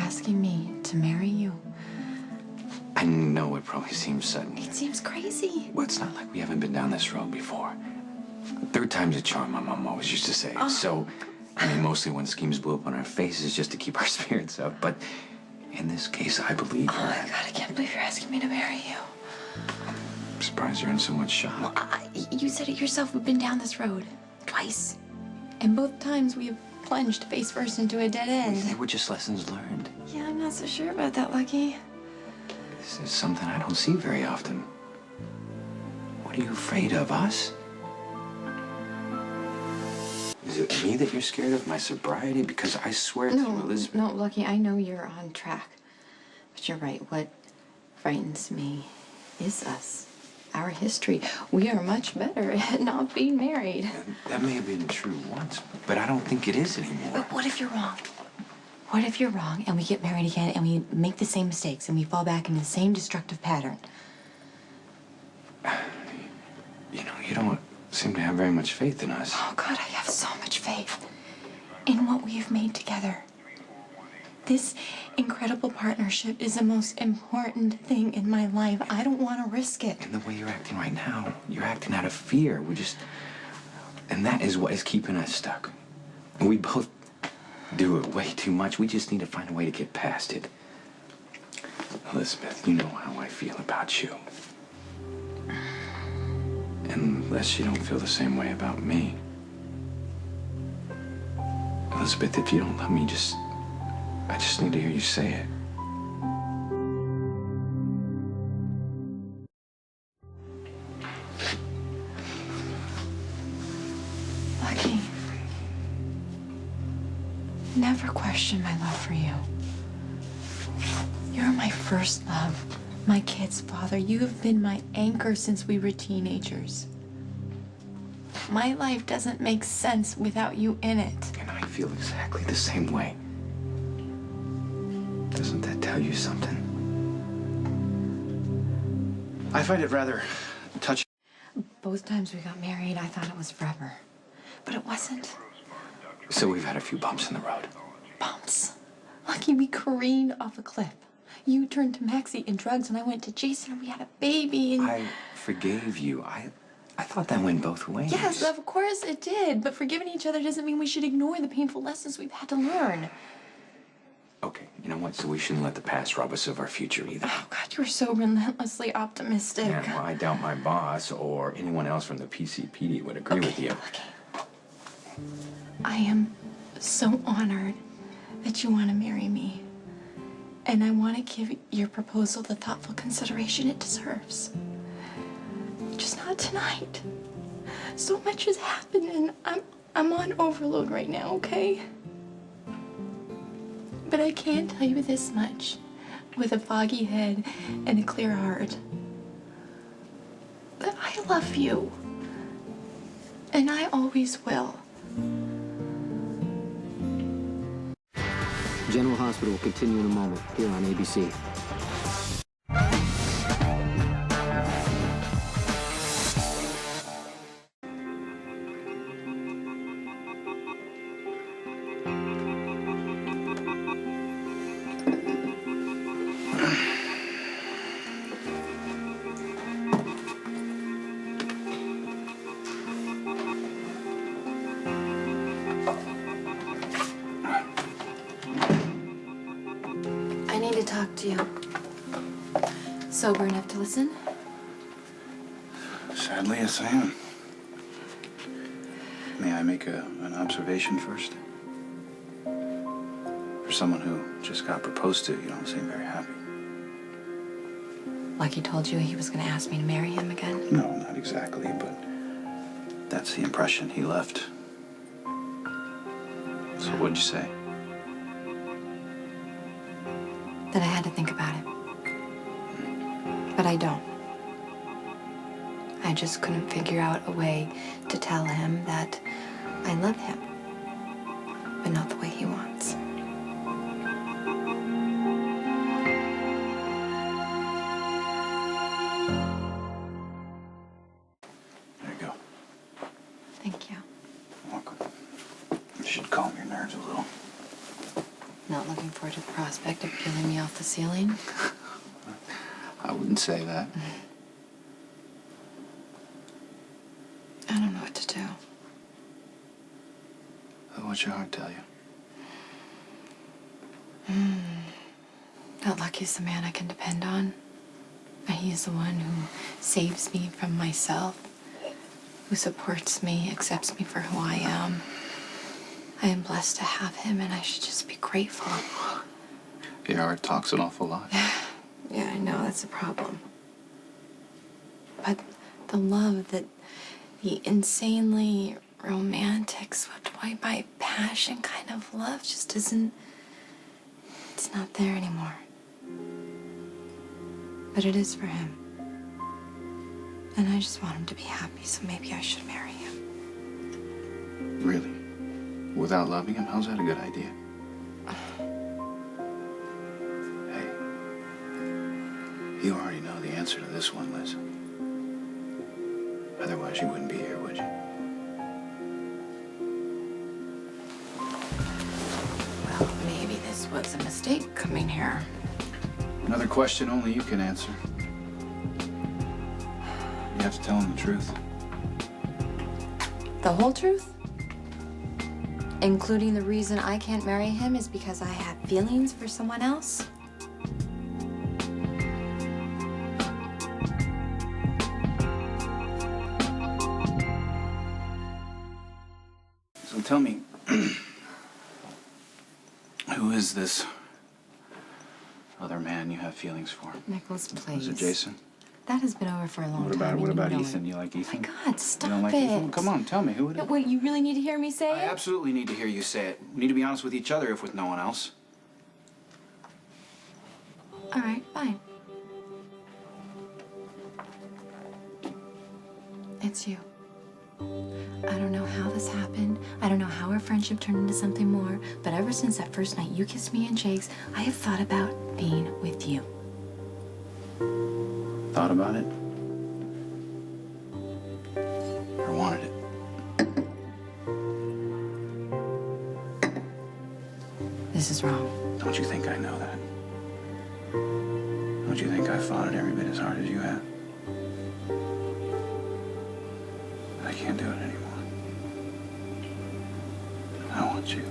asking me to marry you? I know it probably seems sudden. It seems crazy. Well, it's not like we haven't been down this road before. Third time's a charm, my mom always used to say. Oh. So, I mean, mostly when schemes blow up on our faces just to keep our spirits up. But in this case, I believe her. Oh, my God, I can't believe you're asking me to marry you. I'm surprised you're in so much shock. Well, you said it yourself. We've been down this road twice. And both times we have plunged face first into a dead end. They were just lessons learned. Yeah, I'm not so sure about that, Lucky. This is something I don't see very often. What are you afraid of, us? Is it me that you're scared of, my sobriety? Because I swear to Elizabeth... No, Lucky, I know you're on track. But you're right. What frightens me is us. Our history. We are much better at not being married. That may have been true once, but I don't think it is anymore. But what if you're wrong? What if you're wrong and we get married again and we make the same mistakes and we fall back into the same destructive pattern? You know, you don't seem to have very much faith in us. Oh, God, I have so much faith in what we've made together. This incredible partnership is the most important thing in my life. I don't want to risk it. And the way you're acting right now, you're acting out of fear. And that is what is keeping us stuck. We both do it way too much. We just need to find a way to get past it. Elizabeth, you know how I feel about you. Unless you don't feel the same way about me. Elizabeth, if you don't love me, I just need to hear you say it. Lucky. Never question my love for you. You're my first love, my kid's father. You have been my anchor since we were teenagers. My life doesn't make sense without you in it. And I feel exactly the same way. Doesn't that tell you something? I find it rather touching. Both times we got married, I thought it was forever. But it wasn't. So we've had a few bumps in the road. Bumps? Lucky, we careened off a cliff. You turned to Maxie and drugs, and I went to Jason, and we had a baby, and... I forgave you. I thought that went both ways. Yes, of course it did. But forgiving each other doesn't mean we should ignore the painful lessons we've had to learn. Okay, you know what? So we shouldn't let the past rob us of our future either. Oh, God, you're so relentlessly optimistic. Yeah, well, I doubt my boss or anyone else from the PCPD would agree with you. Okay. I am so honored that you want to marry me. And I want to give your proposal the thoughtful consideration it deserves. Just not tonight. So much has happened and I'm on overload right now, okay? But I can tell you this much, with a foggy head and a clear heart, that I love you. And I always will. General Hospital will continue in a moment here on ABC. I need to talk to you. Sober enough to listen? Sadly, yes, I am. May I make an observation first? For someone who just got proposed to, you don't seem very happy. Like he told you he was going to ask me to marry him again? No, not exactly, but that's the impression he left. So what'd you say? That I had to think about it. But I don't. I just couldn't figure out a way to tell him that I love him, but not the way he wants. There you go. Thank you. You're welcome. You should calm your nerves a little. Not looking forward to the prospect of peeling me off the ceiling? I wouldn't say that. I don't know what to do. What's your heart tell you? That Lucky's the man I can depend on. And he's the one who saves me from myself, who supports me, accepts me for who I am. I am blessed to have him, and I should just be grateful. Your heart talks an awful lot. Yeah, I know, that's a problem. But the love that the insanely romantic, swept away by passion kind of love just isn't, it's not there anymore. But it is for him. And I just want him to be happy, so maybe I should marry him. Really? Without loving him? How's that a good idea? Hey, you already know the answer to this one, Liz. Otherwise, you wouldn't be here, would you? Well, maybe this was a mistake coming here. Another question only you can answer. You have to tell him the truth. The whole truth? Including the reason I can't marry him is because I have feelings for someone else? So tell me, who is this other man you have feelings for? Nicholas, please. Is it Jason? That has been over for a long What time. about and you know Ethan? it. You like Ethan? My God, stop You don't like it. Ethan? Well, come on, tell me who it No, is. wait, you really need to hear me say I it? absolutely need to hear you say it. We need to be honest with each other, if with no one else. All right, fine. It's you. I don't know how this happened. I don't know how our friendship turned into something more, but ever since that first night you kissed me in Jake's, I have thought about being with you. Thought about it? Or wanted it? This is wrong. Don't you think I know that? Don't you think I fought it every bit as hard as you have? I can't do it anymore. I want you.